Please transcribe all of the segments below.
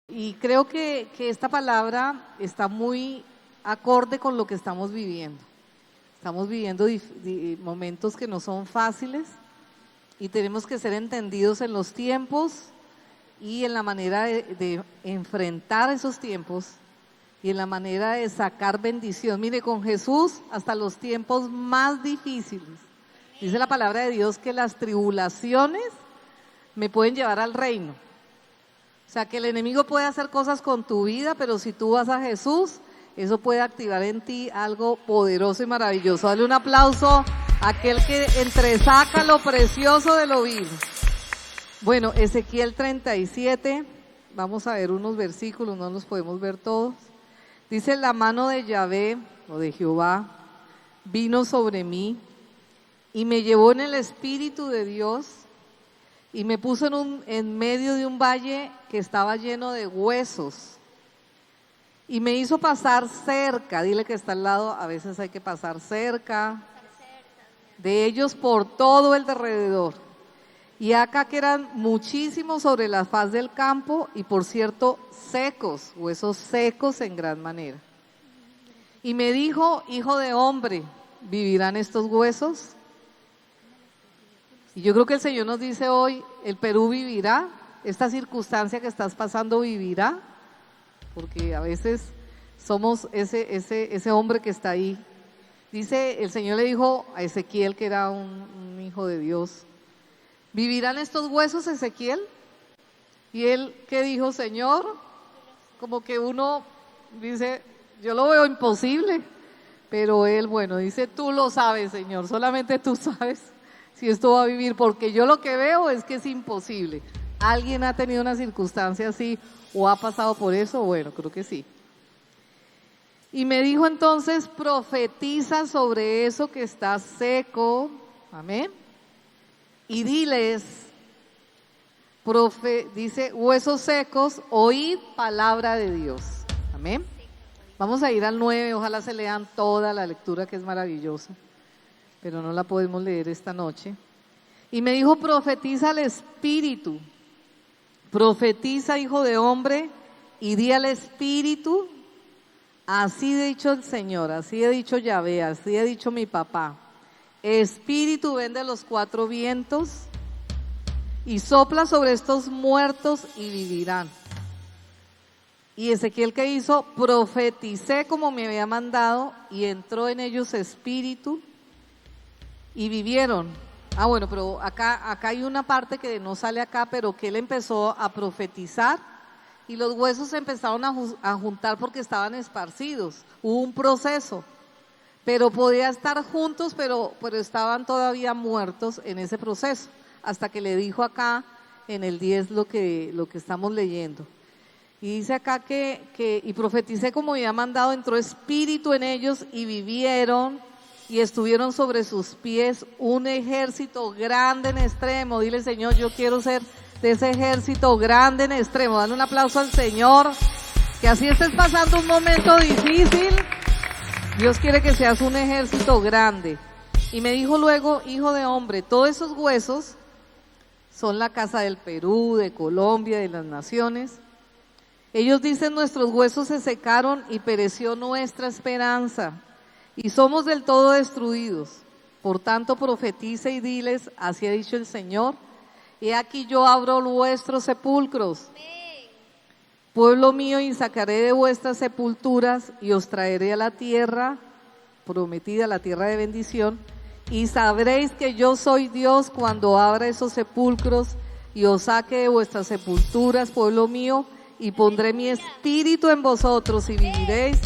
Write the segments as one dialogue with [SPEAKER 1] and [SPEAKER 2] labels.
[SPEAKER 1] Y creo que esta palabra está muy acorde con lo que estamos viviendo. Estamos viviendo momentos que no son fáciles y tenemos que ser entendidos en los tiempos y en la manera de enfrentar esos tiempos y en la manera de sacar bendición. Mire, con Jesús hasta los tiempos más difíciles. Dice la palabra de Dios que las tribulaciones me pueden llevar al reino. O sea, que el enemigo puede hacer cosas con tu vida, pero si tú vas a Jesús, eso puede activar en ti algo poderoso y maravilloso. Dale un aplauso a aquel que entresaca lo precioso de lo vil. Bueno, Ezequiel 37, vamos a ver unos versículos, no los podemos ver todos. Dice: la mano de Yahvé, o de Jehová, vino sobre mí y me llevó en el Espíritu de Dios y me puso en medio de un valle que estaba lleno de huesos y me hizo pasar cerca. Dile que está al lado, a veces hay que pasar cerca de ellos por todo el alrededor. Y acá que eran muchísimos sobre la faz del campo y por cierto secos, huesos secos en gran manera. Y me dijo: hijo de hombre, ¿vivirán estos huesos? Y yo creo que el Señor nos dice hoy: el Perú vivirá, esta circunstancia que estás pasando vivirá, porque a veces somos ese hombre que está ahí. Dice, el Señor le dijo a Ezequiel, que era un hijo de Dios: ¿vivirán estos huesos, Ezequiel? Y él, ¿qué dijo? Señor, como que uno dice, yo lo veo imposible, pero él, bueno, dice, tú lo sabes, Señor, solamente tú sabes si esto va a vivir, porque yo lo que veo es que es imposible. ¿Alguien ha tenido una circunstancia así o ha pasado por eso? Bueno, creo que sí. Y me dijo entonces: profetiza sobre eso que está seco, amén, y diles, dice, huesos secos, oíd palabra de Dios, amén. Vamos a ir al 9, ojalá se lean toda la lectura, que es maravillosa, pero no la podemos leer esta noche. Y me dijo: profetiza al Espíritu, profetiza, hijo de hombre, y di al Espíritu: así ha dicho el Señor, así ha dicho Yahvé, así ha dicho mi papá, Espíritu, ven de los 4 vientos y sopla sobre estos muertos y vivirán. Y Ezequiel, ¿qué hizo? Profeticé como me había mandado y entró en ellos espíritu y vivieron. Ah, bueno, pero acá hay una parte que no sale acá, pero que él empezó a profetizar y los huesos se empezaron a juntar porque estaban esparcidos. Hubo un proceso, pero podía estar juntos, pero estaban todavía muertos en ese proceso, hasta que le dijo acá en el 10 lo que estamos leyendo. Y dice acá y profeticé como había mandado, entró espíritu en ellos y vivieron y estuvieron sobre sus pies un ejército grande en extremo. Dile: Señor, yo quiero ser de ese ejército grande en extremo. Dale un aplauso al Señor, que así estés pasando un momento difícil, Dios quiere que seas un ejército grande. Y me dijo luego: hijo de hombre, todos esos huesos son la casa del Perú, de Colombia, de las naciones. Ellos dicen: nuestros huesos se secaron y pereció nuestra esperanza y somos del todo destruidos. Por tanto, profetiza y diles: así ha dicho el Señor, he aquí yo abro vuestros sepulcros, pueblo mío, y sacaré de vuestras sepulturas y os traeré a la tierra prometida, la tierra de bendición, y sabréis que yo soy Dios cuando abra esos sepulcros y os saque de vuestras sepulturas, pueblo mío, y pondré mi espíritu en vosotros y viviréis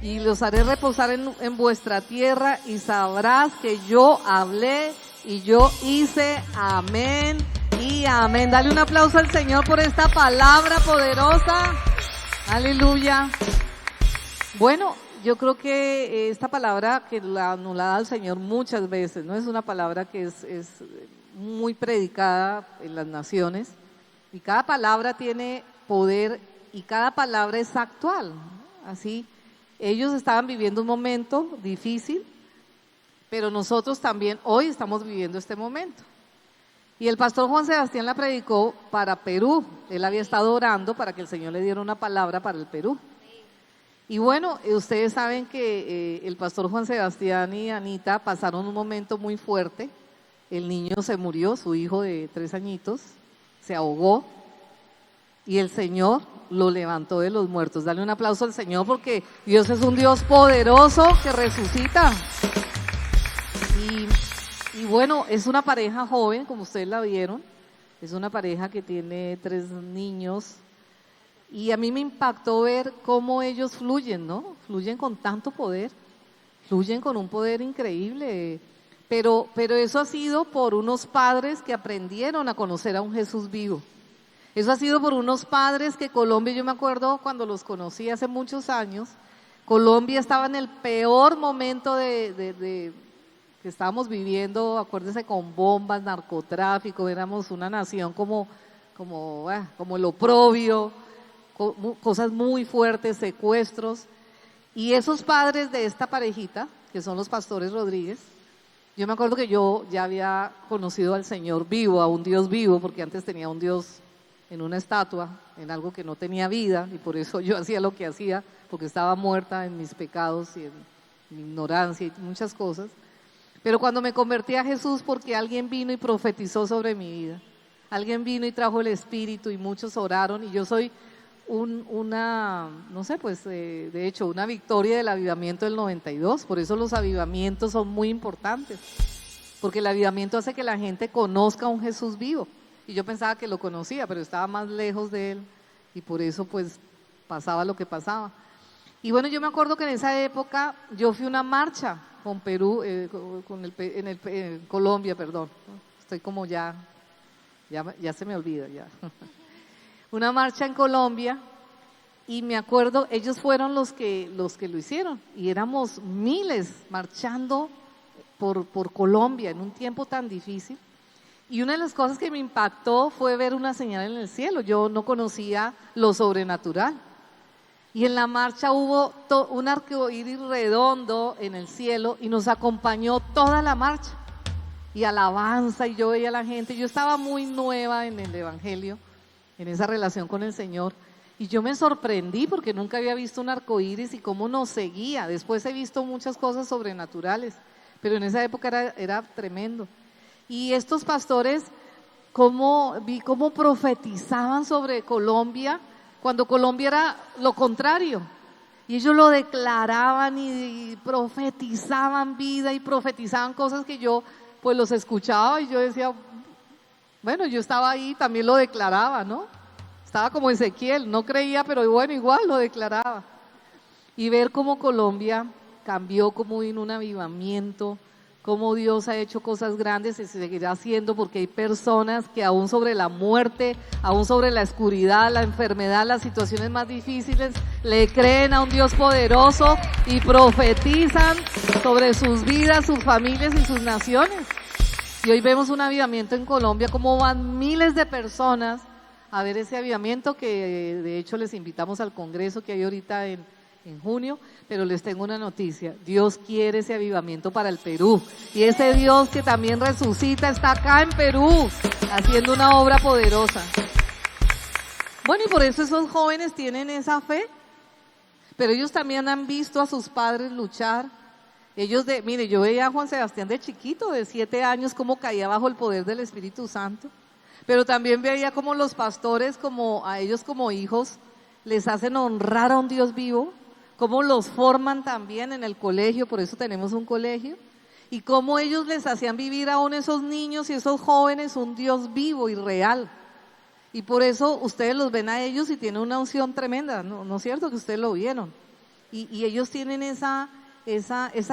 [SPEAKER 1] y los haré reposar en vuestra tierra y sabrás que yo hablé y yo hice. Amén y amén. Dale un aplauso al Señor por esta palabra poderosa. Aleluya. Bueno, yo creo que esta palabra que nos la ha dado el Señor muchas veces, ¿no? Es una palabra que es muy predicada en las naciones y cada palabra tiene poder y cada palabra es actual, ¿no? Así, ellos estaban viviendo un momento difícil, pero nosotros también hoy estamos viviendo este momento. Y el pastor Juan Sebastián la predicó para Perú. Él había estado orando para que el Señor le diera una palabra para el Perú. Y bueno, ustedes saben que el pastor Juan Sebastián y Anita pasaron un momento muy fuerte. El niño se murió, su hijo de 3 añitos, se ahogó y el Señor lo levantó de los muertos. Dale un aplauso al Señor porque Dios es un Dios poderoso que resucita. Y bueno, es una pareja joven, como ustedes la vieron. Es una pareja que tiene 3 niños. Y a mí me impactó ver cómo ellos fluyen, ¿no? Fluyen con tanto poder, fluyen con un poder increíble. Pero eso ha sido por unos padres que aprendieron a conocer a un Jesús vivo. Eso ha sido por unos padres que Colombia, yo me acuerdo cuando los conocí hace muchos años, Colombia estaba en el peor momento de que estábamos viviendo, acuérdense, con bombas, narcotráfico, éramos una nación como el oprobio, cosas muy fuertes, secuestros. Y esos padres de esta parejita, que son los pastores Rodríguez, yo me acuerdo que yo ya había conocido al Señor vivo, a un Dios vivo, porque antes tenía un Dios en una estatua, en algo que no tenía vida, y por eso yo hacía lo que hacía, porque estaba muerta en mis pecados y en mi ignorancia y muchas cosas. Pero cuando me convertí a Jesús, porque alguien vino y profetizó sobre mi vida, alguien vino y trajo el Espíritu y muchos oraron, y yo soy una victoria del avivamiento del 92, por eso los avivamientos son muy importantes, porque el avivamiento hace que la gente conozca a un Jesús vivo, y yo pensaba que lo conocía, pero estaba más lejos de él, y por eso pues pasaba lo que pasaba. Y bueno, yo me acuerdo que en esa época yo fui a una marcha con Perú, en Colombia, perdón, estoy como ya se me olvida ya. Una marcha en Colombia, y me acuerdo, ellos fueron los que lo hicieron, y éramos miles marchando por Colombia en un tiempo tan difícil. Y una de las cosas que me impactó fue ver una señal en el cielo. Yo no conocía lo sobrenatural, y en la marcha hubo un arcoíris redondo en el cielo, y nos acompañó toda la marcha, y alabanza, y yo veía a la gente. Yo estaba muy nueva en el evangelio, en esa relación con el Señor, y yo me sorprendí porque nunca había visto un arcoíris y cómo nos seguía. Después he visto muchas cosas sobrenaturales, pero en esa época era tremendo. Y estos pastores, vi cómo profetizaban sobre Colombia, cuando Colombia era lo contrario, y ellos lo declaraban y profetizaban vida y profetizaban cosas que yo pues los escuchaba, y yo decía, bueno, yo estaba ahí, también lo declaraba, ¿no? Estaba como Ezequiel, no creía, pero bueno, igual lo declaraba. Y ver cómo Colombia cambió, cómo vino un avivamiento, cómo Dios ha hecho cosas grandes y se seguirá haciendo, porque hay personas que aún sobre la muerte, aún sobre la oscuridad, la enfermedad, las situaciones más difíciles, le creen a un Dios poderoso y profetizan sobre sus vidas, sus familias y sus naciones. Y hoy vemos un avivamiento en Colombia, cómo van miles de personas a ver ese avivamiento, que de hecho les invitamos al congreso que hay ahorita en junio, pero les tengo una noticia: Dios quiere ese avivamiento para el Perú, y ese Dios que también resucita está acá en Perú, haciendo una obra poderosa. Bueno, y por eso esos jóvenes tienen esa fe, pero ellos también han visto a sus padres luchar. Mire, yo veía a Juan Sebastián de chiquito, de 7 años, cómo caía bajo el poder del Espíritu Santo, pero también veía cómo los pastores, como a ellos como hijos, les hacen honrar a un Dios vivo, cómo los forman también en el colegio, por eso tenemos un colegio, y cómo ellos les hacían vivir aún esos niños y esos jóvenes un Dios vivo y real. Y por eso ustedes los ven a ellos y tienen una unción tremenda, ¿no es cierto que ustedes lo vieron? Y ellos tienen esa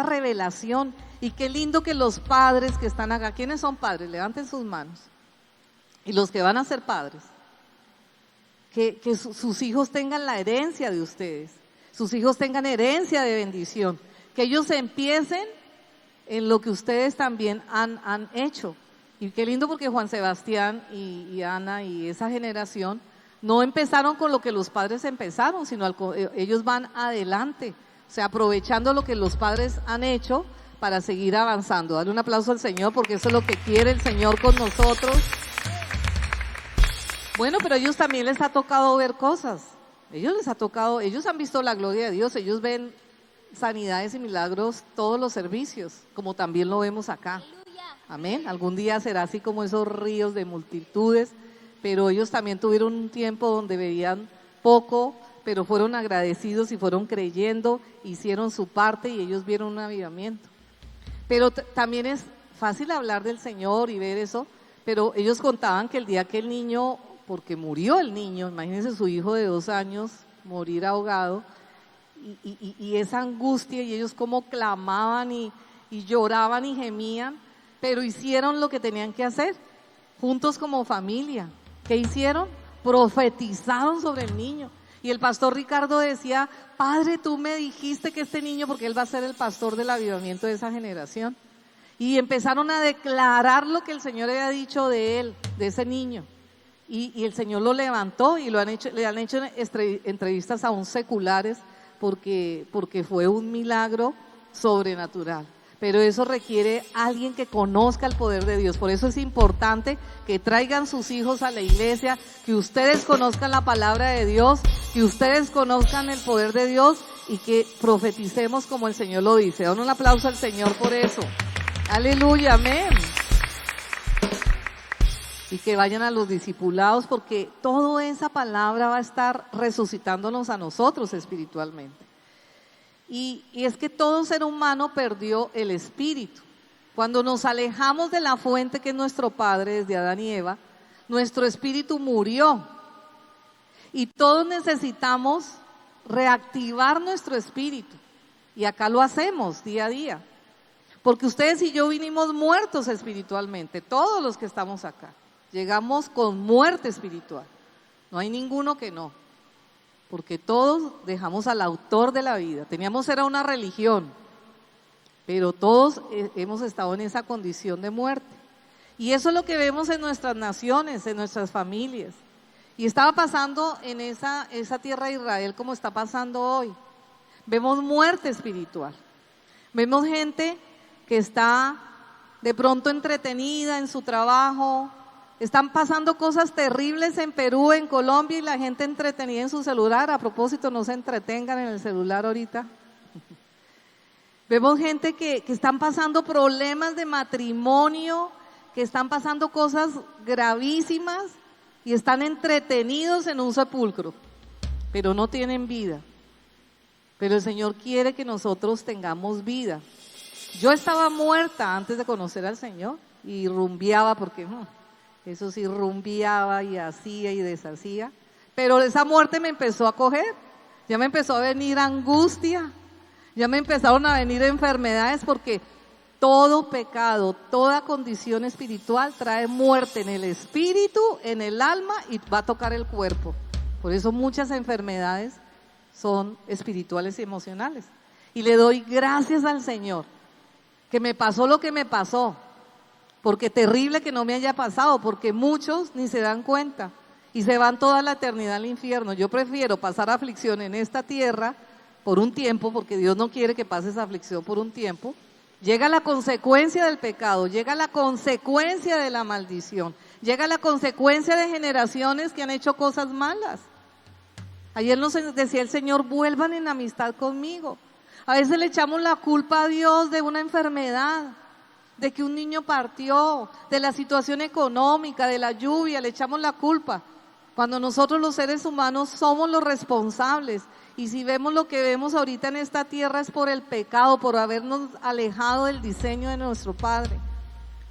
[SPEAKER 1] revelación. Y qué lindo que los padres que están acá, ¿quiénes son padres? Levanten sus manos. Y los que van a ser padres, que sus hijos tengan la herencia de ustedes, sus hijos tengan herencia de bendición, que ellos empiecen en lo que ustedes también han hecho. Y qué lindo, porque Juan Sebastián y Ana y esa generación no empezaron con lo que los padres empezaron, sino ellos van adelante, o sea, aprovechando lo que los padres han hecho para seguir avanzando. Dale un aplauso al Señor, porque eso es lo que quiere el Señor con nosotros. Bueno, pero a ellos también les ha tocado ver cosas. Ellos han visto la gloria de Dios, ellos ven sanidades y milagros todos los servicios, como también lo vemos acá. Amén. Algún día será así como esos ríos de multitudes, pero ellos también tuvieron un tiempo donde veían poco, pero fueron agradecidos y fueron creyendo, hicieron su parte y ellos vieron un avivamiento. Pero también es fácil hablar del Señor y ver eso, pero ellos contaban que el día que el niño, porque murió el niño, imagínense su hijo de 2 años morir ahogado, y esa angustia, y ellos como clamaban y lloraban y gemían, pero hicieron lo que tenían que hacer, juntos como familia. ¿Qué hicieron? Profetizaron sobre el niño. Y el pastor Ricardo decía: Padre, tú me dijiste que este niño, porque él va a ser el pastor del avivamiento de esa generación. Y empezaron a declarar lo que el Señor había dicho de él, de ese niño. Y el Señor lo levantó y le han hecho entrevistas aún seculares porque fue un milagro sobrenatural. Pero eso requiere alguien que conozca el poder de Dios. Por eso es importante que traigan sus hijos a la iglesia, que ustedes conozcan la palabra de Dios, que ustedes conozcan el poder de Dios y que profeticemos como el Señor lo dice. Dan un aplauso al Señor por eso. Aleluya, amén. Y que vayan a los discipulados, porque toda esa palabra va a estar resucitándonos a nosotros espiritualmente. Y es que todo ser humano perdió el espíritu. Cuando nos alejamos de la fuente que es nuestro Padre, desde Adán y Eva, nuestro espíritu murió. Y todos necesitamos reactivar nuestro espíritu. Y acá lo hacemos día a día. Porque ustedes y yo vinimos muertos espiritualmente, todos los que estamos acá. Llegamos con muerte espiritual. No hay ninguno que no. Porque todos dejamos al autor de la vida. Era una religión, pero todos hemos estado en esa condición de muerte. Y eso es lo que vemos en nuestras naciones, en nuestras familias. Y estaba pasando en esa tierra de Israel como está pasando hoy. Vemos muerte espiritual. Vemos gente que está de pronto entretenida en su trabajo. Están pasando cosas terribles en Perú, en Colombia, y la gente entretenida en su celular. A propósito, no se entretengan en el celular ahorita. Vemos gente que están pasando problemas de matrimonio, que están pasando cosas gravísimas y están entretenidos en un sepulcro, pero no tienen vida. Pero el Señor quiere que nosotros tengamos vida. Yo estaba muerta antes de conocer al Señor y rumbeaba porque eso sí, rumbeaba y hacía y deshacía, pero esa muerte me empezó a coger, ya me empezó a venir angustia, ya me empezaron a venir enfermedades, porque todo pecado, toda condición espiritual trae muerte en el espíritu, en el alma, y va a tocar el cuerpo. Por eso muchas enfermedades son espirituales y emocionales. Y le doy gracias al Señor que me pasó lo que me pasó. Porque terrible que no me haya pasado, porque muchos ni se dan cuenta y se van toda la eternidad al infierno. Yo prefiero pasar aflicción en esta tierra por un tiempo, porque Dios no quiere que pases aflicción por un tiempo. Llega la consecuencia del pecado, llega la consecuencia de la maldición, llega la consecuencia de generaciones que han hecho cosas malas. Ayer nos decía el Señor: vuelvan en amistad conmigo. A veces le echamos la culpa a Dios de una enfermedad, de que un niño partió, de la situación económica, de la lluvia, le echamos la culpa, cuando nosotros los seres humanos somos los responsables. Y si vemos lo que vemos ahorita en esta tierra es por el pecado, por habernos alejado del diseño de nuestro Padre.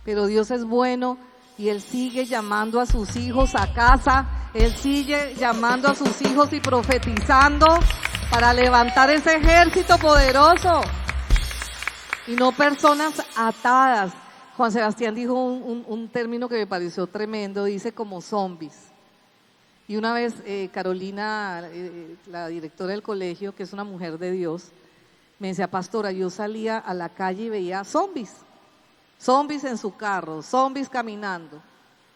[SPEAKER 1] Pero Dios es bueno y Él sigue llamando a sus hijos a casa, Él sigue llamando a sus hijos y profetizando para levantar ese ejército poderoso. Y no personas atadas. Juan Sebastián dijo un término que me pareció tremendo, dice como zombies. Y una vez Carolina, la directora del colegio, que es una mujer de Dios, me decía: pastora, yo salía a la calle y veía zombies en su carro, zombies caminando,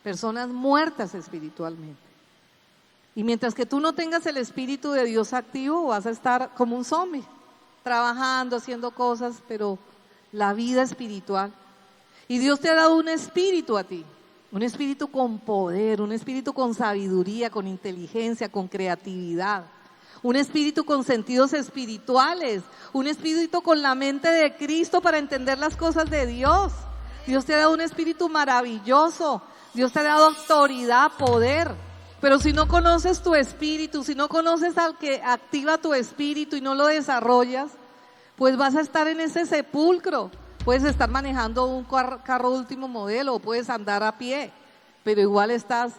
[SPEAKER 1] personas muertas espiritualmente. Y mientras que tú no tengas el Espíritu de Dios activo, vas a estar como un zombie, trabajando, haciendo cosas, pero la vida espiritual. Y Dios te ha dado un espíritu a ti. Un espíritu con poder, un espíritu con sabiduría, con inteligencia, con creatividad. Un espíritu con sentidos espirituales, un espíritu con la mente de Cristo para entender las cosas de Dios. Dios te ha dado un espíritu maravilloso, Dios te ha dado autoridad, poder. Pero si no conoces tu espíritu, si no conoces al que activa tu espíritu y no lo desarrollas, pues vas a estar en ese sepulcro. Puedes estar manejando un carro último modelo o puedes andar a pie, pero igual estás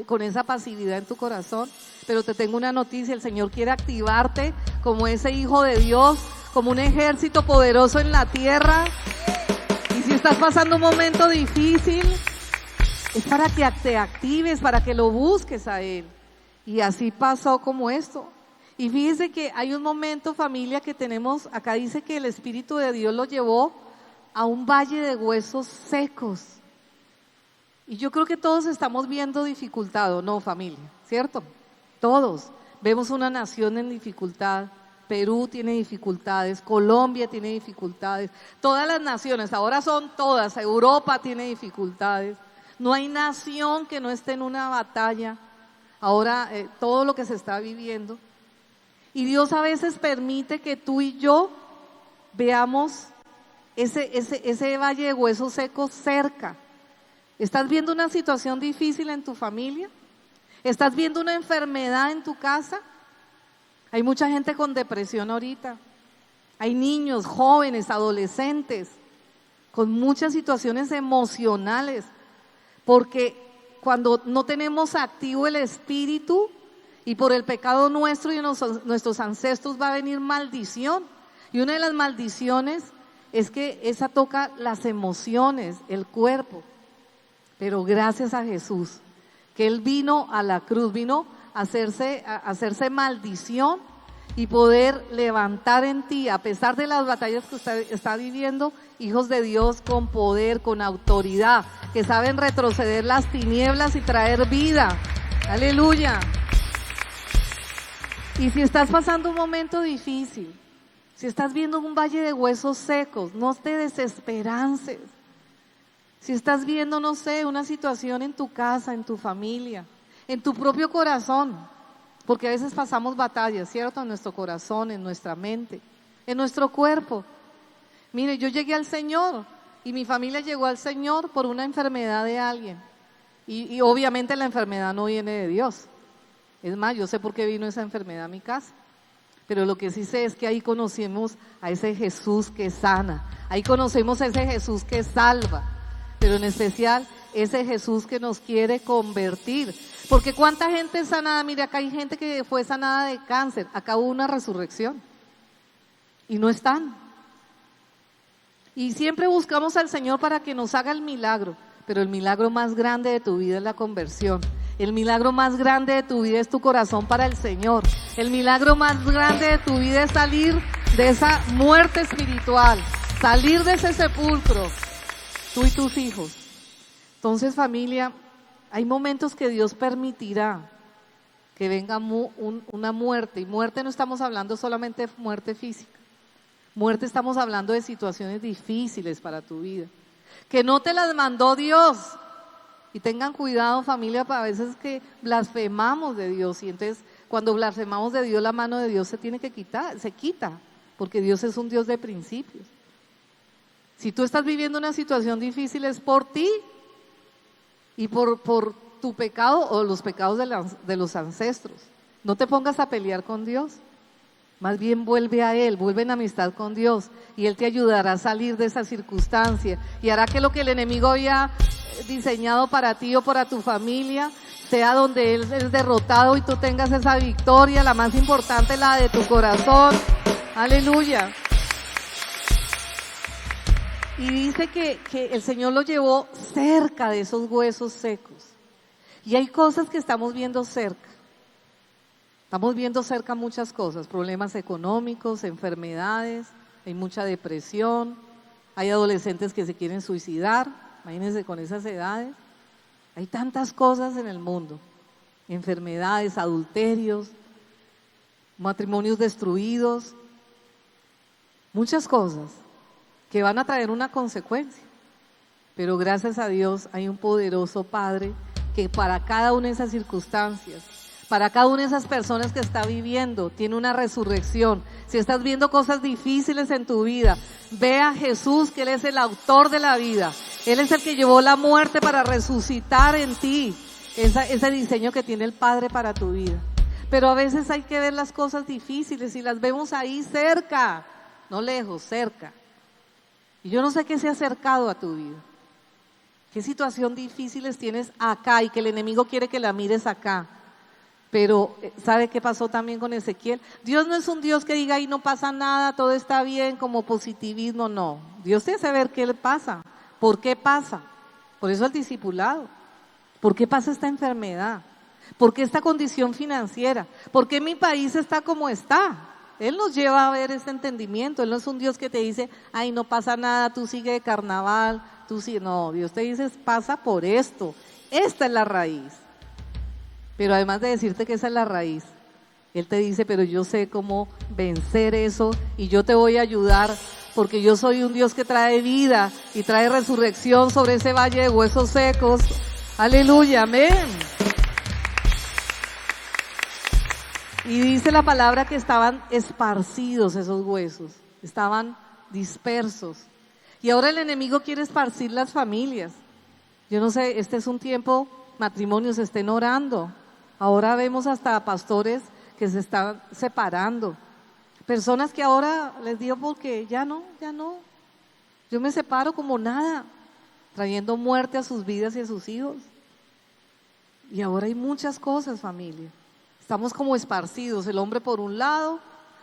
[SPEAKER 1] con esa pasividad en tu corazón. Pero te tengo una noticia, el Señor quiere activarte como ese hijo de Dios, como un ejército poderoso en la tierra. Y si estás pasando un momento difícil, es para que te actives, para que lo busques a Él. Y así pasó como esto. Y fíjese que hay un momento, familia, que tenemos, acá dice que el Espíritu de Dios lo llevó a un valle de huesos secos. Y yo creo que todos estamos viendo dificultad, ¿o no, familia? ¿Cierto? Todos. Vemos una nación en dificultad. Perú tiene dificultades, Colombia tiene dificultades, todas las naciones, ahora son todas, Europa tiene dificultades. No hay nación que no esté en una batalla, ahora todo lo que se está viviendo. Y Dios a veces permite que tú y yo veamos ese valle de huesos secos cerca. ¿Estás viendo una situación difícil en tu familia? ¿Estás viendo una enfermedad en tu casa? Hay mucha gente con depresión ahorita. Hay niños, jóvenes, adolescentes, con muchas situaciones emocionales. Porque cuando no tenemos activo el espíritu y por el pecado nuestro y nuestros ancestros va a venir maldición. Y una de las maldiciones es que esa toca las emociones, el cuerpo. Pero gracias a Jesús, que Él vino a la cruz, vino a hacerse maldición y poder levantar en ti, a pesar de las batallas que usted está viviendo, hijos de Dios con poder, con autoridad, que saben retroceder las tinieblas y traer vida. Aleluya. Y si estás pasando un momento difícil, si estás viendo un valle de huesos secos, no te desesperances. Si estás viendo, no sé, una situación en tu casa, en tu familia, en tu propio corazón, porque a veces pasamos batallas, ¿cierto? En nuestro corazón, en nuestra mente, en nuestro cuerpo. Mire, yo llegué al Señor y mi familia llegó al Señor por una enfermedad de alguien. Y obviamente la enfermedad no viene de Dios. Es más, yo sé por qué vino esa enfermedad a mi casa. Pero lo que sí sé es que ahí conocemos a ese Jesús que sana. Ahí conocemos a ese Jesús que salva. Pero en especial ese Jesús que nos quiere convertir. Porque ¿cuánta gente es sanada? Mire, acá hay gente que fue sanada de cáncer. Acá hubo una resurrección. Y no están. Y siempre buscamos al Señor para que nos haga el milagro. Pero el milagro más grande de tu vida es la conversión. El milagro más grande de tu vida es tu corazón para el Señor. El milagro más grande de tu vida es salir de esa muerte espiritual. Salir de ese sepulcro. Tú y tus hijos. Entonces, familia, hay momentos que Dios permitirá que venga una muerte. Y muerte no estamos hablando solamente de muerte física. Muerte estamos hablando de situaciones difíciles para tu vida. Que no te las mandó Dios. Y tengan cuidado, familia, para a veces que blasfemamos de Dios. Y entonces, cuando blasfemamos de Dios, la mano de Dios se tiene que quitar, se quita. Porque Dios es un Dios de principios. Si tú estás viviendo una situación difícil es por ti y por tu pecado o los pecados de los ancestros. No te pongas a pelear con Dios, más bien vuelve a Él, vuelve en amistad con Dios y Él te ayudará a salir de esa circunstancia y hará que lo que el enemigo había diseñado para ti o para tu familia sea donde Él es derrotado y tú tengas esa victoria, la más importante, la de tu corazón. Aleluya. Y dice que el Señor lo llevó cerca de esos huesos secos. Y hay cosas que estamos viendo cerca. Estamos viendo cerca muchas cosas, problemas económicos, enfermedades, hay mucha depresión, hay adolescentes que se quieren suicidar, imagínense con esas edades. Hay tantas cosas en el mundo, enfermedades, adulterios, matrimonios destruidos, muchas cosas que van a traer una consecuencia. Pero gracias a Dios hay un poderoso Padre que para cada una de esas circunstancias, para cada una de esas personas que está viviendo, tiene una resurrección. Si estás viendo cosas difíciles en tu vida, ve a Jesús, que Él es el autor de la vida. Él es el que llevó la muerte para resucitar en ti ese diseño que tiene el Padre para tu vida. Pero a veces hay que ver las cosas difíciles y las vemos ahí cerca, no lejos, cerca. Y yo no sé qué se ha acercado a tu vida. ¿Qué situación difíciles tienes acá y que el enemigo quiere que la mires acá? Pero ¿sabe qué pasó también con Ezequiel? Dios no es un Dios que diga, ahí no pasa nada, todo está bien, como positivismo, no. Dios tiene que saber qué le pasa, por qué pasa. Por eso el discipulado. ¿Por qué pasa esta enfermedad? ¿Por qué esta condición financiera? ¿Por qué mi país está como está? Él nos lleva a ver este entendimiento. Él no es un Dios que te dice, ay, no pasa nada, tú sigue de carnaval, tú sigue. No, Dios te dice, pasa por esto. Esta es la raíz. Pero además de decirte que esa es la raíz, Él te dice, pero yo sé cómo vencer eso y yo te voy a ayudar porque yo soy un Dios que trae vida y trae resurrección sobre ese valle de huesos secos. Aleluya, amén. Y dice la palabra que estaban esparcidos esos huesos, estaban dispersos. Y ahora el enemigo quiere esparcir las familias. Yo no sé, este es un tiempo, matrimonios estén orando. Ahora vemos hasta pastores que se están separando. Personas que ahora les digo porque ya no. Yo me separo como nada, trayendo muerte a sus vidas y a sus hijos. Y ahora hay muchas cosas, familia. Estamos como esparcidos, el hombre por un lado,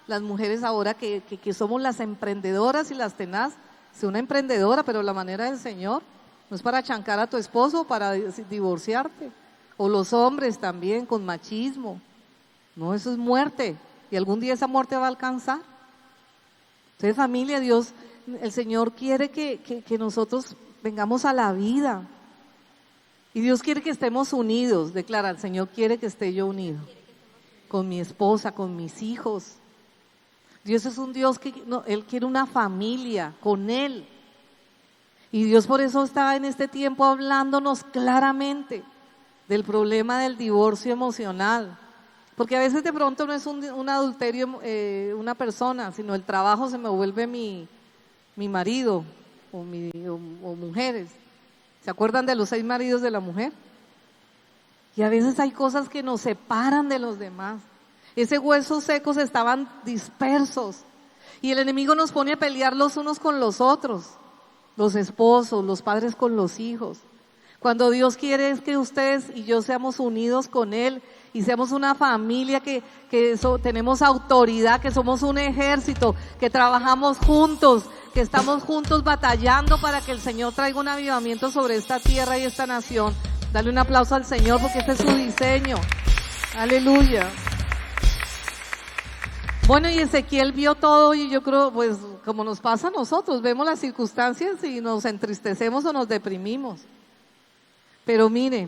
[SPEAKER 1] las mujeres ahora que somos las emprendedoras y las tenaz. Sé una emprendedora, pero la manera del Señor no es para chancar a tu esposo o para divorciarte. O los hombres también con machismo. No, eso es muerte. Y algún día esa muerte va a alcanzar. Entonces, familia, Dios, el Señor quiere que nosotros vengamos a la vida. Y Dios quiere que estemos unidos. Declara, el Señor quiere que esté yo unido. Con mi esposa, con mis hijos. Dios es un Dios que Él quiere una familia con Él. Y Dios por eso está en este tiempo hablándonos claramente del problema del divorcio emocional. Porque a veces de pronto no es un adulterio una persona, sino el trabajo se me vuelve mi marido o mujeres. ¿Se acuerdan de los 6 maridos de la mujer? Y a veces hay cosas que nos separan de los demás. Esos huesos secos estaban dispersos. Y el enemigo nos pone a pelear los unos con los otros. Los esposos, los padres con los hijos. Cuando Dios quiere es que ustedes y yo seamos unidos con Él y seamos una familia que tenemos autoridad, que somos un ejército, que trabajamos juntos, que estamos juntos batallando para que el Señor traiga un avivamiento sobre esta tierra y esta nación. Dale un aplauso al Señor porque este es su diseño. Aleluya. Bueno, y Ezequiel vio todo y yo creo, pues, como nos pasa a nosotros, vemos las circunstancias y nos entristecemos o nos deprimimos. Pero mire,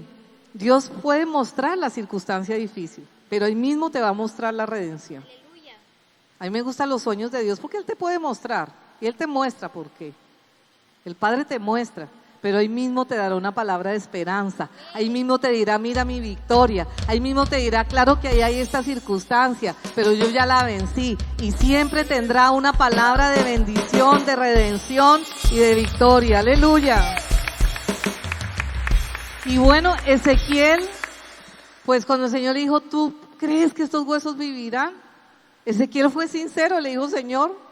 [SPEAKER 1] Dios puede mostrar la circunstancia difícil, pero Él mismo te va a mostrar la redención. A mí me gustan los sueños de Dios porque Él te puede mostrar y Él te muestra por qué. El Padre te muestra. Pero ahí mismo te dará una palabra de esperanza, ahí mismo te dirá, mira mi victoria, ahí mismo te dirá, claro que ahí hay esta circunstancia, pero yo ya la vencí, y siempre tendrá una palabra de bendición, de redención y de victoria, aleluya. Y bueno, Ezequiel, pues cuando el Señor le dijo, ¿tú crees que estos huesos vivirán? Ezequiel fue sincero, le dijo, Señor,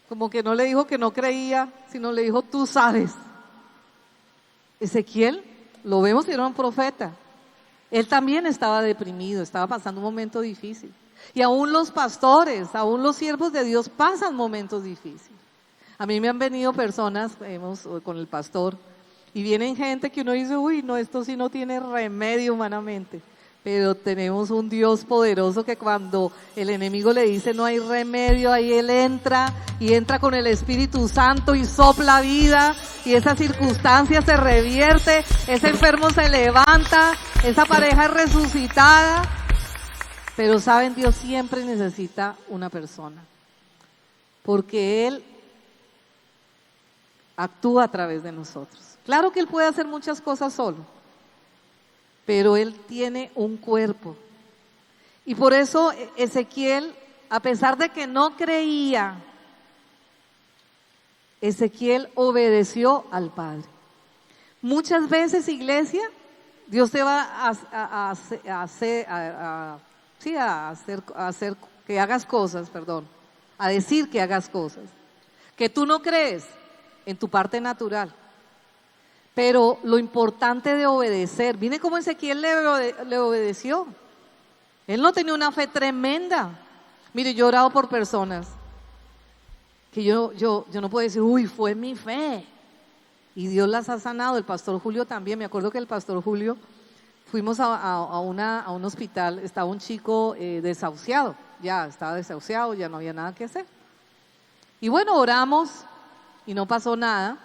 [SPEAKER 1] como que no le dijo que no creía, sino le dijo, tú sabes. Ezequiel, lo vemos que era un profeta. Él también estaba deprimido, estaba pasando un momento difícil. Y aún los pastores, aún los siervos de Dios pasan momentos difíciles. A mí me han venido personas, con el pastor, y vienen gente que uno dice, uy, no, esto sí no tiene remedio humanamente. Pero tenemos un Dios poderoso que cuando el enemigo le dice no hay remedio, ahí Él entra y entra con el Espíritu Santo y sopla vida y esa circunstancia se revierte, ese enfermo se levanta, esa pareja es resucitada. Pero saben, Dios siempre necesita una persona, porque Él actúa a través de nosotros. Claro que Él puede hacer muchas cosas solo, pero Él tiene un cuerpo. Y por eso Ezequiel, a pesar de que no creía, Ezequiel obedeció al Padre. Muchas veces, iglesia, Dios te va a hacer que hagas cosas, a decir que hagas cosas, que tú no crees en tu parte natural. Pero lo importante de obedecer, viene como Ezequiel le obedeció. Él no tenía una fe tremenda. Mire, yo he orado por personas que yo no puedo decir, uy, fue mi fe. Y Dios las ha sanado, el pastor Julio también. Me acuerdo que el pastor Julio, fuimos a un hospital, estaba un chico desahuciado, ya estaba desahuciado, ya no había nada que hacer. Y bueno, oramos y no pasó nada.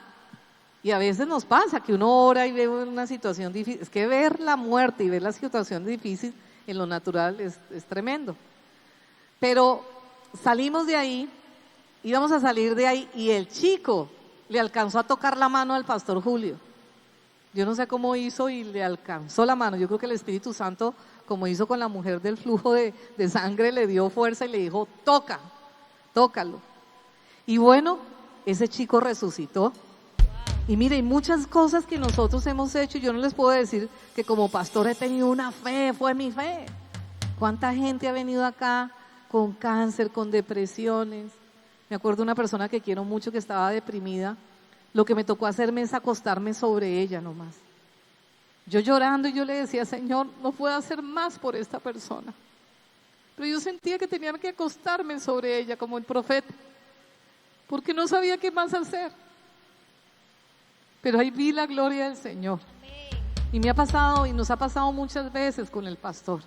[SPEAKER 1] Y a veces nos pasa que uno ora y ve una situación difícil. Es que ver la muerte y ver la situación difícil en lo natural es tremendo. Pero salimos de ahí, íbamos a salir de ahí y el chico le alcanzó a tocar la mano al pastor Julio. Yo no sé cómo hizo y le alcanzó la mano. Yo creo que el Espíritu Santo, como hizo con la mujer del flujo de sangre, le dio fuerza y le dijo, tócalo. Y bueno, ese chico resucitó. Y mire, hay muchas cosas que nosotros hemos hecho. Yo no les puedo decir que como pastor he tenido una fe, fue mi fe. ¿Cuánta gente ha venido acá con cáncer, con depresiones? Me acuerdo de una persona que quiero mucho que estaba deprimida. Lo que me tocó hacerme es acostarme sobre ella nomás. Yo llorando y yo le decía, Señor, no puedo hacer más por esta persona. Pero yo sentía que tenía que acostarme sobre ella como el profeta, porque no sabía qué más hacer. Pero ahí vi la gloria del Señor. Y me ha pasado y nos ha pasado muchas veces con el pastor,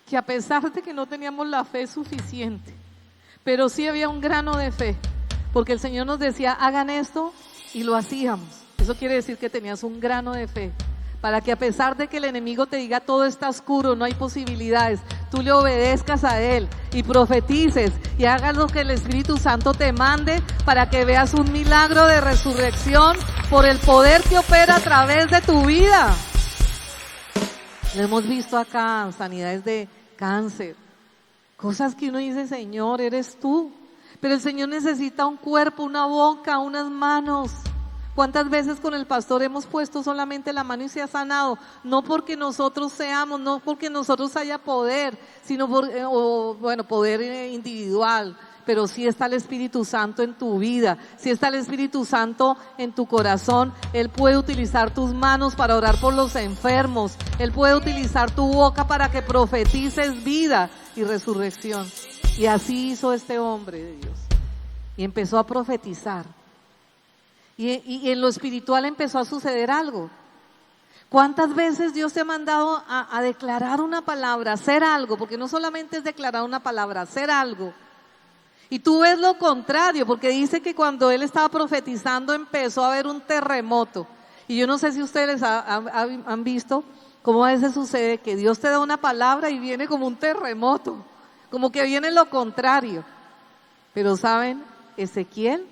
[SPEAKER 1] que a pesar de que no teníamos la fe suficiente, pero sí había un grano de fe, porque el Señor nos decía, hagan esto, y lo hacíamos. Eso quiere decir que tenías un grano de fe, para que a pesar de que el enemigo te diga todo está oscuro, no hay posibilidades, tú le obedezcas a él y profetices y hagas lo que el Espíritu Santo te mande, para que veas un milagro de resurrección por el poder que opera a través de tu vida. Lo hemos visto acá, sanidades de cáncer, cosas que uno dice, Señor, eres tú. Pero el Señor necesita un cuerpo, una boca, unas manos. ¿Cuántas veces con el pastor hemos puesto solamente la mano y se ha sanado? No porque nosotros seamos, no porque nosotros haya poder, sino por, poder individual. Pero sí está el Espíritu Santo en tu vida, sí está el Espíritu Santo en tu corazón. Él puede utilizar tus manos para orar por los enfermos. Él puede utilizar tu boca para que profetices vida y resurrección. Y así hizo este hombre de Dios. Y empezó a profetizar. Y en lo espiritual empezó a suceder algo. ¿Cuántas veces Dios te ha mandado a declarar una palabra, hacer algo? Porque no solamente es declarar una palabra, hacer algo. Y tú ves lo contrario, porque dice que cuando él estaba profetizando empezó a haber un terremoto. Y yo no sé si ustedes han visto cómo a veces sucede que Dios te da una palabra y viene como un terremoto, como que viene lo contrario. Pero ¿saben? Ezequiel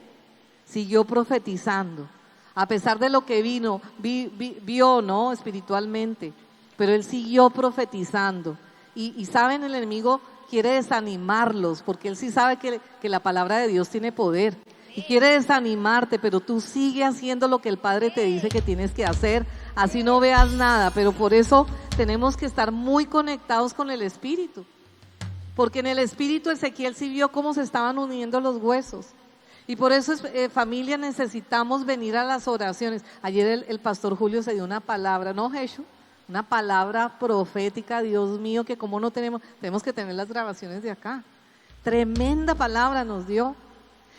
[SPEAKER 1] siguió profetizando, a pesar de lo que vio, ¿no? Espiritualmente, pero él siguió profetizando. Y ¿saben? El enemigo quiere desanimarlos, porque él sí sabe que la palabra de Dios tiene poder, y quiere desanimarte, pero tú sigue haciendo lo que el Padre te dice que tienes que hacer, así no veas nada. Pero por eso tenemos que estar muy conectados con el Espíritu, porque en el Espíritu Ezequiel sí vio cómo se estaban uniendo los huesos. Y por eso, familia, necesitamos venir a las oraciones. Ayer el pastor Julio se dio una palabra, ¿no, Jesús? Una palabra profética, Dios mío, que como no tenemos que tener las grabaciones de acá. Tremenda palabra nos dio.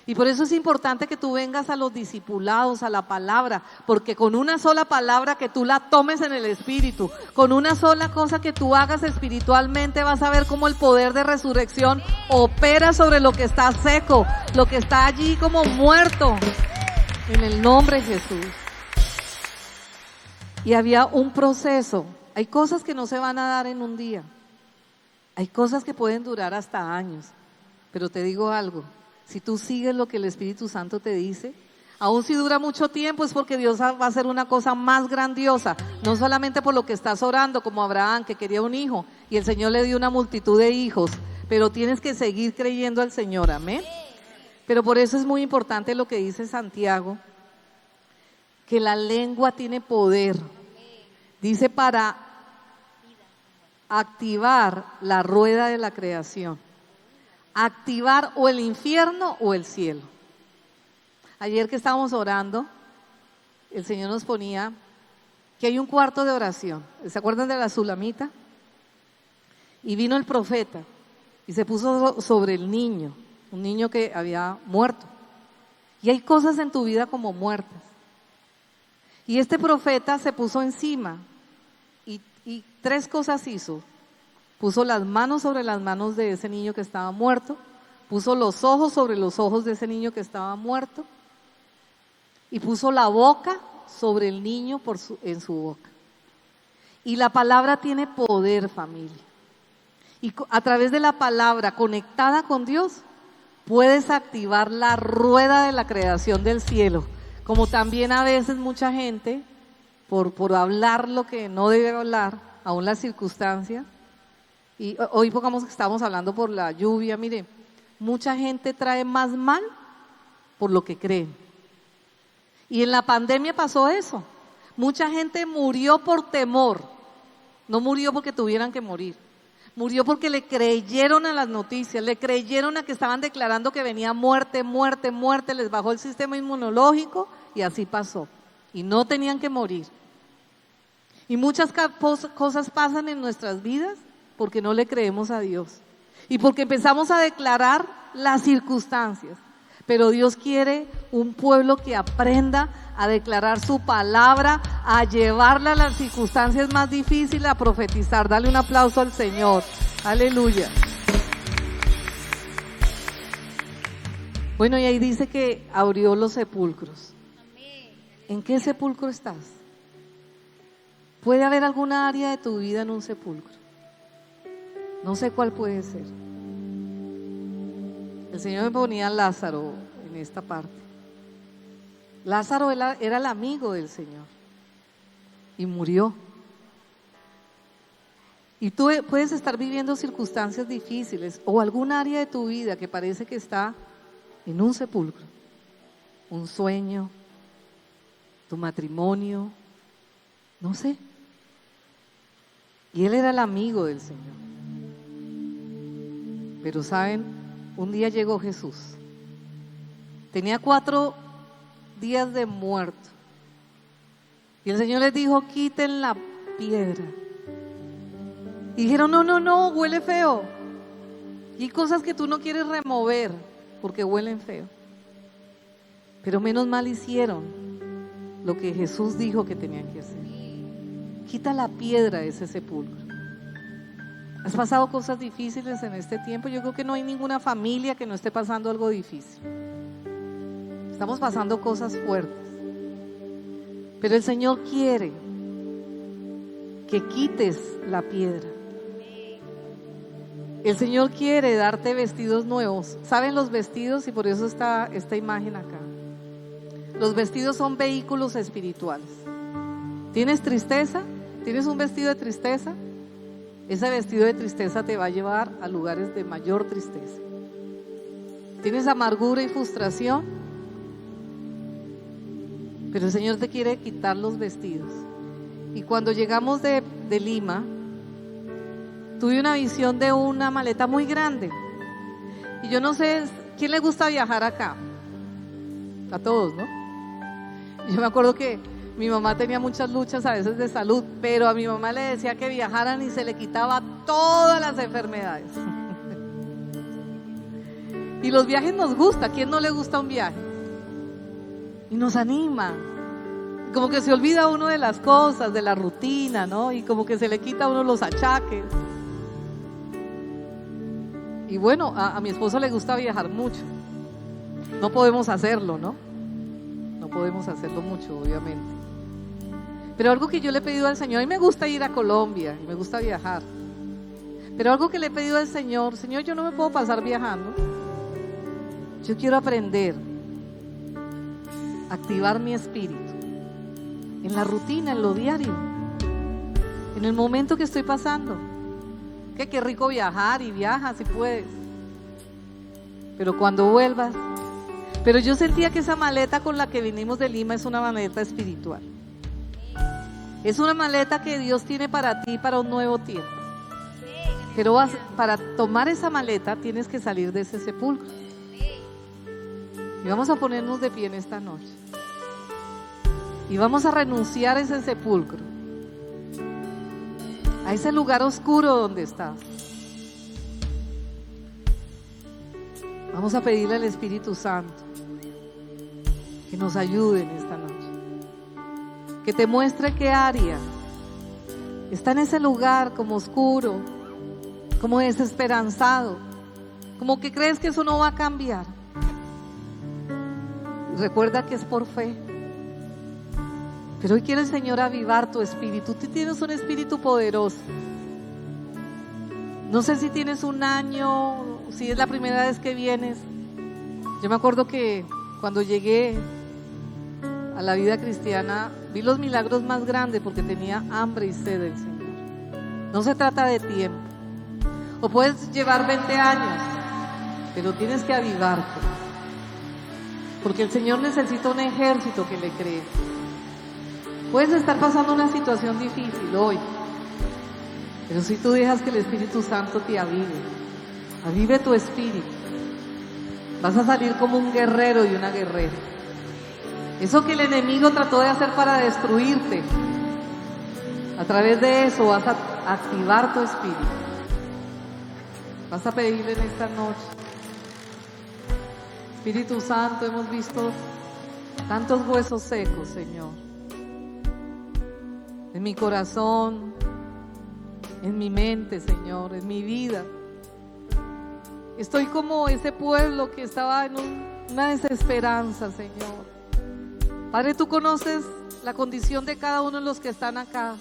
[SPEAKER 1] Y por eso es importante que tú vengas a los discipulados, a la palabra, porque con una sola palabra que tú la tomes en el Espíritu, con una sola cosa que tú hagas espiritualmente, vas a ver cómo el poder de resurrección opera sobre lo que está seco, lo que está allí como muerto, en el nombre de Jesús. Y había un proceso. Hay cosas que no se van a dar en un día, hay cosas que pueden durar hasta años, pero te digo algo. Si tú sigues lo que el Espíritu Santo te dice, Aún si dura mucho tiempo es porque Dios va a hacer una cosa más grandiosa, no solamente por lo que estás orando, como Abraham, que quería un hijo, y el Señor le dio una multitud de hijos, pero tienes que seguir creyendo al Señor, amén. Pero por eso es muy importante lo que dice Santiago, que la lengua tiene poder, dice, para activar la rueda de la creación, activar o el infierno o el cielo. Ayer que estábamos orando, el Señor nos ponía que hay un cuarto de oración. ¿Se acuerdan de la Sulamita? Y vino el profeta y se puso sobre el niño, un niño que había muerto. Y hay cosas en tu vida como muertas. Y este profeta se puso encima y tres cosas hizo. Puso las manos sobre las manos de ese niño que estaba muerto, puso los ojos sobre los ojos de ese niño que estaba muerto, y puso la boca sobre el niño en su boca. Y la palabra tiene poder, familia. Y a través de la palabra conectada con Dios, puedes activar la rueda de la creación del cielo. Como también a veces mucha gente, por hablar lo que no debe hablar, aún las circunstancias, y hoy pongamos que estamos hablando por la lluvia, mire, mucha gente trae más mal por lo que creen. Y en la pandemia pasó eso. Mucha gente murió por temor. No murió porque tuvieran que morir. Murió porque le creyeron a las noticias, le creyeron a que estaban declarando que venía muerte, muerte, muerte, les bajó el sistema inmunológico y así pasó. Y no tenían que morir. Y muchas cosas pasan en nuestras vidas porque no le creemos a Dios. Y porque empezamos a declarar las circunstancias. Pero Dios quiere un pueblo que aprenda a declarar su palabra, a llevarla a las circunstancias más difíciles, a profetizar. Dale un aplauso al Señor. Aleluya. Bueno, y ahí dice que abrió los sepulcros. ¿En qué sepulcro estás? ¿Puede haber alguna área de tu vida en un sepulcro? No sé cuál puede ser. El Señor me ponía a Lázaro en esta parte. Lázaro era el amigo del Señor y murió. Y tú puedes estar viviendo circunstancias difíciles o algún área de tu vida que parece que está en un sepulcro. Un sueño, tu matrimonio, no sé. Y él era el amigo del Señor. Pero saben, un día llegó Jesús. Tenía 4 días de muerto. Y el Señor les dijo, quiten la piedra. Y dijeron, no, huele feo. Y hay cosas que tú no quieres remover porque huelen feo. Pero menos mal hicieron lo que Jesús dijo que tenían que hacer. Quita la piedra de ese sepulcro. ¿Has pasado cosas difíciles en este tiempo? Yo creo que no hay ninguna familia que no esté pasando algo difícil. Estamos pasando cosas fuertes. Pero el Señor quiere que quites la piedra. El Señor quiere darte vestidos nuevos. ¿Saben los vestidos? Y por eso está esta imagen acá. Los vestidos son vehículos espirituales. ¿Tienes tristeza? ¿Tienes un vestido de tristeza? Ese vestido de tristeza te va a llevar a lugares de mayor tristeza. ¿Tienes amargura y frustración? Pero el Señor te quiere quitar los vestidos. Y cuando llegamos de Lima, tuve una visión de una maleta muy grande. Y yo no sé, ¿quién le gusta viajar acá? A todos, ¿no? Yo me acuerdo que mi mamá tenía muchas luchas a veces de salud, pero a mi mamá le decía que viajaran y se le quitaba todas las enfermedades. Y los viajes nos gusta. ¿A quién no le gusta un viaje? Y nos anima. Como que se olvida uno de las cosas, de la rutina, ¿no? Y como que se le quita a uno los achaques. Y bueno, a mi esposo le gusta viajar mucho. No podemos hacerlo, ¿no? No podemos hacerlo mucho, obviamente. Pero algo que yo le he pedido al Señor, a mí me gusta ir a Colombia y me gusta viajar. Pero algo que le he pedido al Señor, Señor, yo no me puedo pasar viajando. Yo quiero aprender activar mi espíritu en la rutina, en lo diario, en el momento que estoy pasando. Que qué rico viajar, y viaja si puedes, pero cuando vuelvas. Pero yo sentía que esa maleta con la que vinimos de Lima es una maleta espiritual. Es una maleta que Dios tiene para ti, para un nuevo tiempo. Pero para tomar esa maleta tienes que salir de ese sepulcro. Y vamos a ponernos de pie en esta noche. Y vamos a renunciar a ese sepulcro, a ese lugar oscuro donde estás. Vamos a pedirle al Espíritu Santo que nos ayude en esta noche, que te muestre qué área está en ese lugar como oscuro, como desesperanzado, como que crees que eso no va a cambiar. Recuerda que es por fe. Pero hoy quiere el Señor avivar tu espíritu. Tú tienes un espíritu poderoso. No sé si tienes un año, si es la primera vez que vienes. Yo me acuerdo que cuando llegué a la vida cristiana vi los milagros más grandes porque tenía hambre y sed del Señor. No se trata de tiempo. O puedes llevar 20 años, pero tienes que avivarte. Porque el Señor necesita un ejército que le cree. Puedes estar pasando una situación difícil hoy, pero si tú dejas que el Espíritu Santo te avive tu espíritu, vas a salir como un guerrero y una guerrera. Eso que el enemigo trató de hacer para destruirte, a través de eso vas a activar tu espíritu. Vas a pedirle en esta noche: Espíritu Santo, hemos visto tantos huesos secos, Señor, en mi corazón, en mi mente, Señor, en mi vida. Estoy como ese pueblo que estaba en una desesperanza, Señor. Padre, tú conoces la condición de cada uno de los que están acá,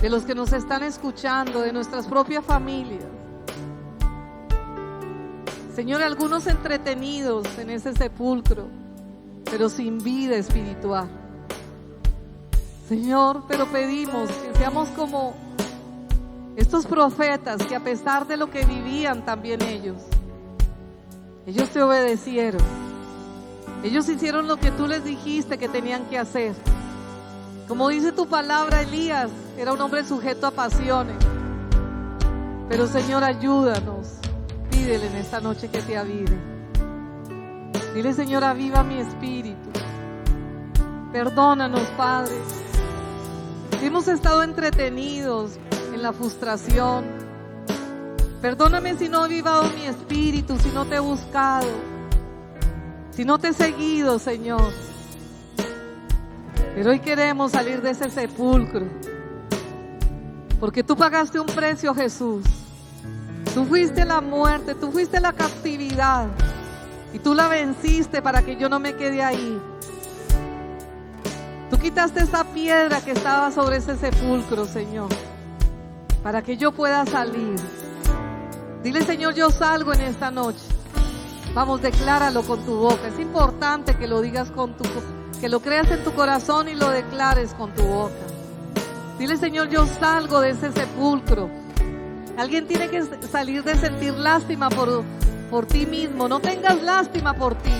[SPEAKER 1] de los que nos están escuchando, de nuestras propias familias. Señor, algunos entretenidos en ese sepulcro, pero sin vida espiritual. Señor, pero pedimos que seamos como estos profetas que a pesar de lo que vivían también ellos te obedecieron. Ellos hicieron lo que tú les dijiste que tenían que hacer. Como dice tu palabra, Elías era un hombre sujeto a pasiones. Pero Señor, ayúdanos. Pídele en esta noche que te avive. Dile: Señor, aviva mi espíritu. Perdónanos, Padre. Si hemos estado entretenidos en la frustración, perdóname si no he avivado mi espíritu, si no te he buscado, si no te he seguido, Señor. Pero hoy queremos salir de ese sepulcro, porque tú pagaste un precio, Jesús. Tú fuiste la muerte, tú fuiste la captividad, y tú la venciste para que yo no me quede ahí. Tú quitaste esa piedra que estaba sobre ese sepulcro, Señor, para que yo pueda salir. Dile: Señor, yo salgo en esta noche. Vamos, decláralo con tu boca. Es importante que lo digas que lo creas en tu corazón y lo declares con tu boca. Dile: Señor, yo salgo de ese sepulcro. Alguien tiene que salir de sentir lástima por ti mismo. No tengas lástima por ti,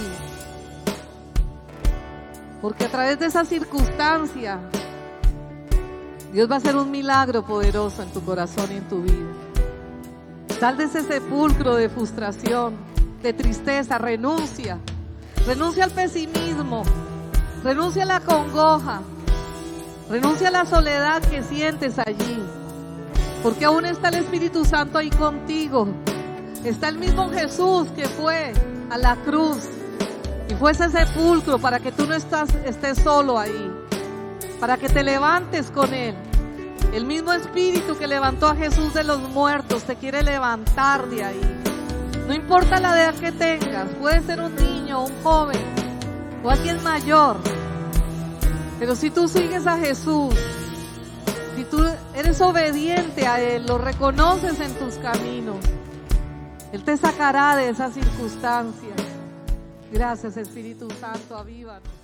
[SPEAKER 1] porque a través de esa circunstancia Dios va a hacer un milagro poderoso en tu corazón y en tu vida. Sal de ese sepulcro de frustración, de tristeza. Renuncia al pesimismo, renuncia a la congoja, renuncia a la soledad que sientes allí, porque aún está el Espíritu Santo ahí contigo. Está el mismo Jesús que fue a la cruz y fue ese sepulcro para que tú no estés solo ahí, para que te levantes con Él. El mismo Espíritu que levantó a Jesús de los muertos te quiere levantar de ahí. No importa la edad que tengas, puede ser un niño, un joven o alguien mayor, pero si tú sigues a Jesús, si tú eres obediente a Él, lo reconoces en tus caminos, Él te sacará de esas circunstancias. Gracias, Espíritu Santo, avívanos.